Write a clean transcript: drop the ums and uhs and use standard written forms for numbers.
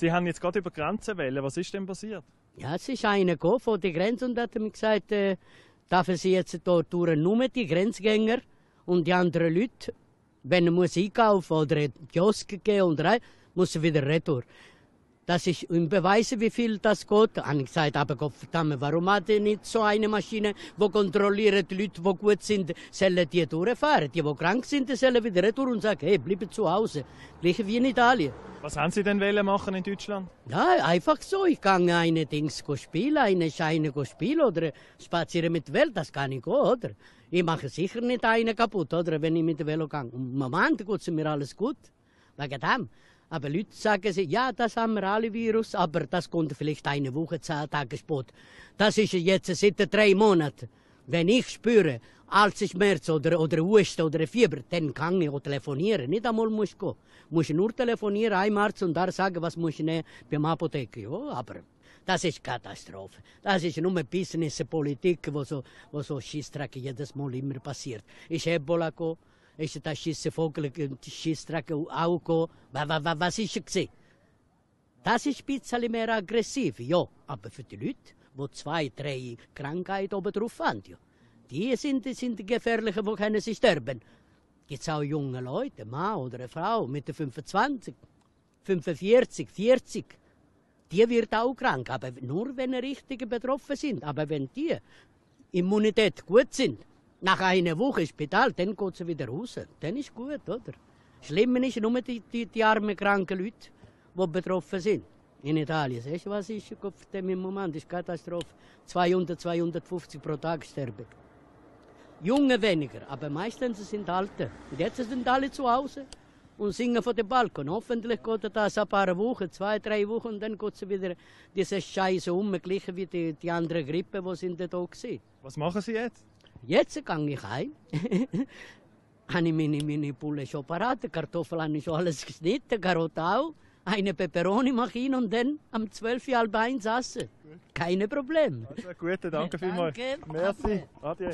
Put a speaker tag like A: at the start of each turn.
A: Sie haben jetzt gerade über Grenzen wählen. Was ist denn passiert?
B: Ja, es ist einer gekommen von der Grenze und hat mir gesagt, dürfen Sie jetzt hier durch nur die Grenzgänger und die anderen Leute, wenn er muss einkaufen oder in den Kiosk gehen und rein, muss er wieder retour. Das ist im Beweisen, wie viel das geht. Da habe ich gesagt, aber Gottverdammt, warum hat er nicht so eine Maschine, die kontrolliert, die Leute, die gut sind, sollen die durchfahren. Die krank sind, sollen wieder retour und sagen, hey, bleibe zu Hause. Gleich wie in Italien.
A: Was haben Sie denn wollen machen in Deutschland?
B: Ja, einfach so. Ich kann eine Dings spielen, eine Scheine spielen oder spazieren mit der Welt, das kann ich auch, oder? Ich mache sicher nicht eine kaputt, oder, wenn ich mit der Velo gehe. Im Moment geht es mir alles gut, wegen dem. Aber Leute sagen sich, ja, das haben wir alle Virus, aber das kommt vielleicht eine Woche, 10 Tage später. Das ist jetzt seit 3 Monaten. Wenn ich spüre, Schmerz oder Husten oder Fieber, dann kann ich auch telefonieren. Nicht einmal muss ich gehen. Muss ich nur telefonieren, einem Arzt und da sagen, was muss ich nehmen beim Apotheker. Ja, aber das ist Katastrophe. Das ist nur Business, Politik, wo so Scheissdreck jedes Mal immer passiert. Ist Ebola gekommen, ist das Scheissvogel, Scheissdreck auch gekommen. Was ist es? Das ist ein bisschen mehr aggressiv, ja. Aber für die Leute, die 2, 3 Krankheiten oben drauf haben, ja. Die sind die Gefährlichen, die können sie sterben. Gibt es auch junge Leute, ein Mann oder eine Frau mit 25, 45, 40. Die wird auch krank, aber nur wenn sie richtig betroffen sind. Aber wenn die Immunität gut sind, nach einer Woche im Spital, dann geht sie wieder raus. Dann ist gut, oder? Schlimm ist nur die armen, kranken Leute, die betroffen sind. In Italien. Siehst du, was ist im Moment? Das ist Katastrophe. 200, 250 pro Tag sterben. Junge weniger, aber meistens sind Alte. Und jetzt sind alle zu Hause und singen von dem Balkon. Hoffentlich geht das ein paar Wochen, 2, 3 Wochen, und dann geht es wieder diese Scheiße gleich wie die andere Grippe, die sind da waren.
A: Was machen Sie jetzt?
B: Jetzt gehe ich heim. Habe ich meine Pulle schon parat, Kartoffeln habe ich schon alles geschnitten, Karotte auch. Eine Peperoni mache ich und dann am 12 Uhr halb 1 essen. Keine Probleme.
A: Also, gut, danke vielmals.
B: Danke.
A: Merci. Adieu.